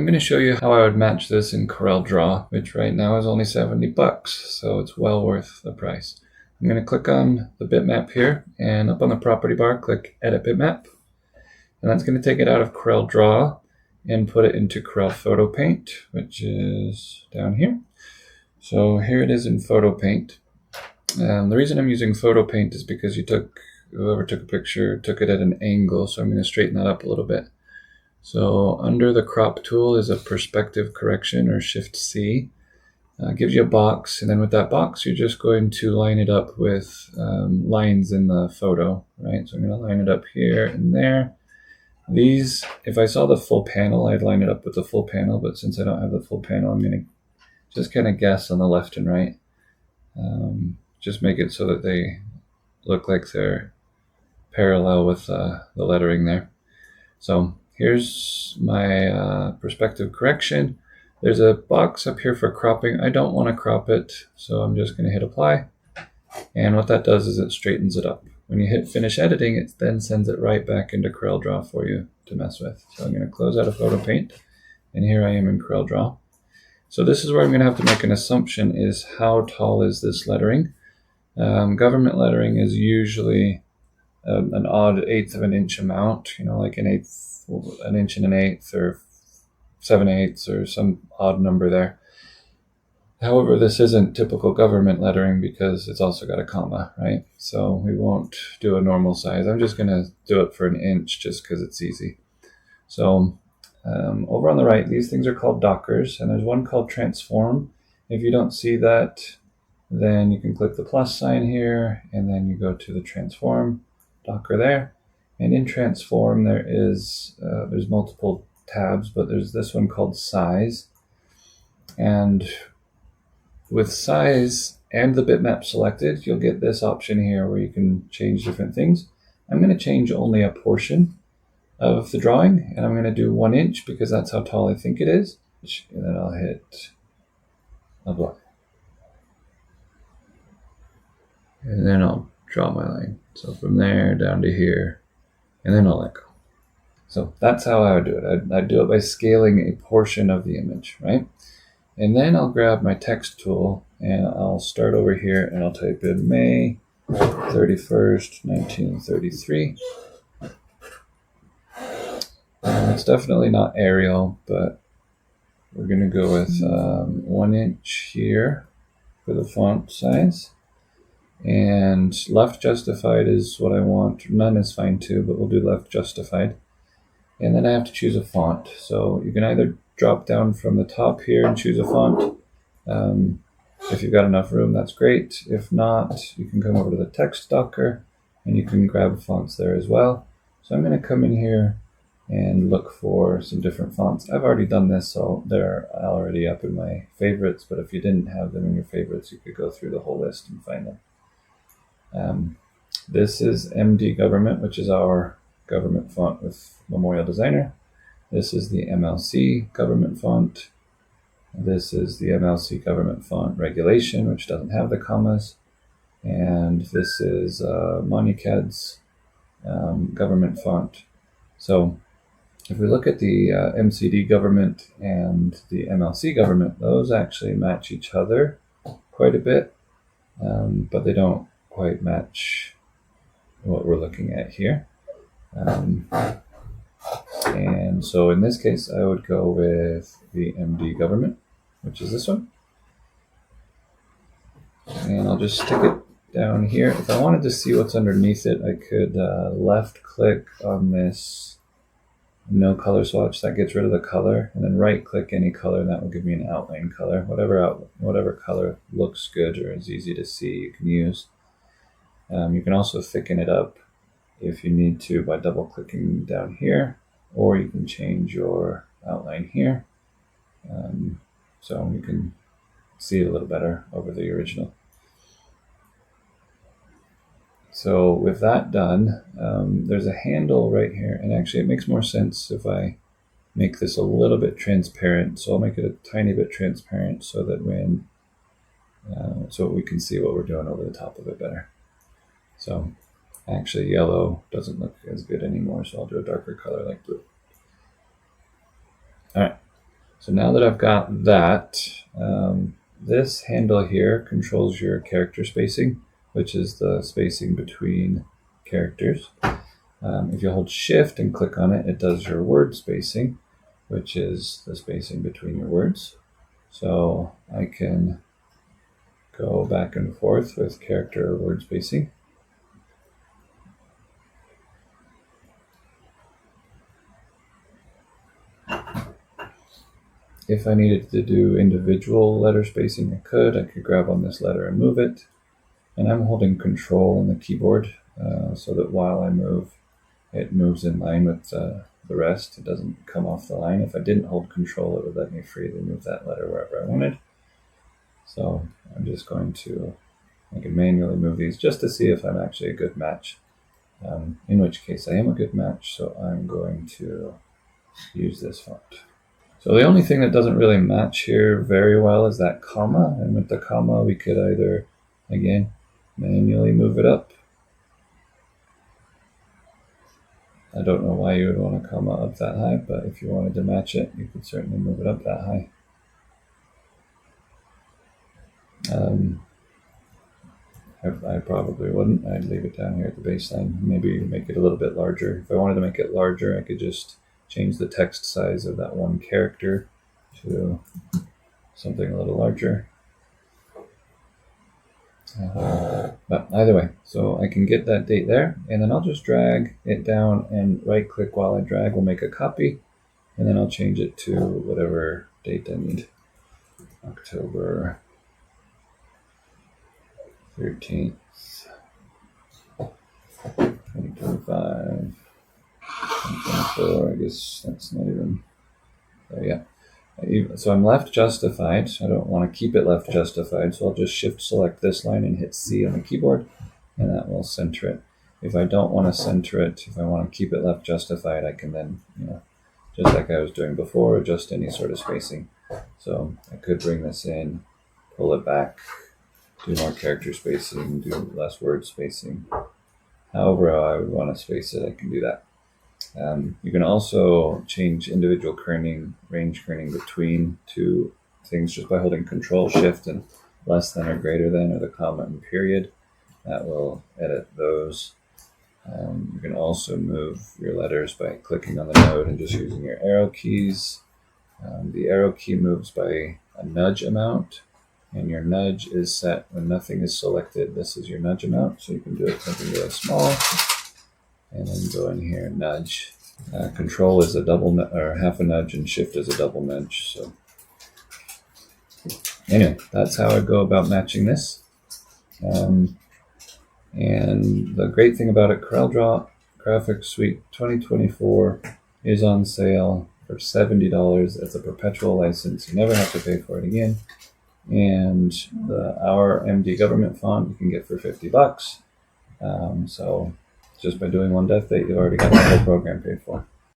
I'm going to show you how I would match this in CorelDRAW, which right now is only $70, so it's well worth the price. I'm going to click on the bitmap here, and up on the property bar, click Edit Bitmap. And that's going to take it out of CorelDRAW and put it into Corel Photo Paint, which is down here. So here it is in Photo Paint. The reason I'm using Photo Paint is because whoever took a picture took it at an angle, so I'm going to straighten that up a little bit. So under the crop tool is a perspective correction, or Shift C. Gives you a box, and then with that box you're just going to line it up with lines in the photo, right? So I'm going to line it up here and there. These, if I saw the full panel, I'd line it up with the full panel, but since I don't have the full panel, I'm going to just kind of guess on the left and right. Just make it so that they look like they're parallel with the lettering there. So here's my perspective correction. There's a box up here for cropping. I don't want to crop it, so I'm just going to hit apply. And what that does is it straightens it up. When you hit finish editing, it then sends it right back into CorelDRAW for you to mess with. So I'm going to close out of Photo Paint, and here I am in CorelDRAW. So this is where I'm going to have to make an assumption, is how tall is this lettering? Government lettering is usually an odd 1/8 of an inch amount, like an inch and an eighth, or 7/8 or some odd number there. However, this isn't typical government lettering because it's also got a comma, right? So we won't do a normal size. I'm just going to do it for an inch just because it's easy. So over on the right, these things are called dockers, and there's one called transform. If you don't see that, then you can click the plus sign here, and then you go to the transform docker there. And in transform, there's multiple tabs, but there's this one called size. And with size and the bitmap selected, you'll get this option here where you can change different things. I'm going to change only a portion of the drawing, and I'm going to do 1 inch because that's how tall I think it is. And then I'll hit apply. And then I'll draw my line. So from there down to here, and then I'll let go. So that's how I would do it. I'd do it by scaling a portion of the image, right? And then I'll grab my text tool, and I'll start over here, and I'll type in May 31st, 1933. It's definitely not Arial, but we're going to go with 1 inch here for the font size. And left justified is what I want. None is fine too, but we'll do left justified. And then I have to choose a font. So you can either drop down from the top here and choose a font. If you've got enough room, that's great. If not, you can come over to the text docker and you can grab fonts there as well. So I'm going to come in here and look for some different fonts. I've already done this, so they're already up in my favorites, but if you didn't have them in your favorites, you could go through the whole list and find them. This is MD Government, which is our government font with Memorial Designer. This is the MLC government font. This is the MLC government font Regulation, which doesn't have the commas. And this is MonyCAD's government font. So if we look at the MCD government and the MLC government, those actually match each other quite a bit, but they don't quite match what we're looking at here. And so in this case, I would go with the MD government, which is this one. And I'll just stick it down here. If I wanted to see what's underneath it, I could left click on this no color swatch. That gets rid of the color, and then right click any color, and that will give me an outline color. Whatever color looks good or is easy to see, you can use. You can also thicken it up if you need to by double clicking down here, or you can change your outline here. So you can see it a little better over the original. So with that done, there's a handle right here, and actually it makes more sense if I make this a little bit transparent. So I'll make it a tiny bit transparent so that so we can see what we're doing over the top of it better. So actually yellow doesn't look as good anymore, so I'll do a darker color like blue. All right, So now that I've got that, this handle here controls your character spacing, which is the spacing between characters. If you hold Shift and click on it, it does your word spacing, which is the spacing between your words. So I can go back and forth with character or word spacing. If I needed to do individual letter spacing, I could grab on this letter and move it. And I'm holding Control on the keyboard so that while I move, it moves in line with the rest. It doesn't come off the line. If I didn't hold Control, it would let me freely move that letter wherever I wanted. So I'm just going to, I can manually move these just to see if I'm actually a good match. In which case I am a good match, so I'm going to use this font. So the only thing that doesn't really match here very well is that comma, and with the comma we could either, again, manually move it up. I don't know why you would want a comma up that high, but if you wanted to match it, you could certainly move it up that high. I probably wouldn't. I'd leave it down here at the baseline. Maybe make it a little bit larger. If I wanted to make it larger, I could just change the text size of that one character to something a little larger. But either way, so I can get that date there, and then I'll just drag it down and right click while I drag. We'll make a copy, and then I'll change it to whatever date I need. October 13th, 2025. 2024, I guess that's not even, yeah. So I'm left justified. I don't want to keep it left justified, so I'll just shift select this line and hit C on the keyboard, and that will center it. If I don't want to center it, if I want to keep it left justified, I can then, just like I was doing before, adjust any sort of spacing. So I could bring this in, pull it back, do more character spacing, do less word spacing. However I would want to space it, I can do that. You can also change individual range kerning between two things just by holding Control, Shift, and less than or greater than, or the comma and period. That will edit those. You can also move your letters by clicking on the node and just using your arrow keys. The arrow key moves by a nudge amount, and your nudge is set when nothing is selected. This is your nudge amount, so you can do it something really small. And then go in here and nudge. Control is a double or half a nudge, and Shift is a double nudge. So anyway, that's how I go about matching this. And the great thing about it, CorelDRAW Graphics Suite 2024 is on sale for $70. It's a perpetual license. You never have to pay for it again. And our MD government font you can get for $50. So just by doing one death date, you've already got the whole program paid for.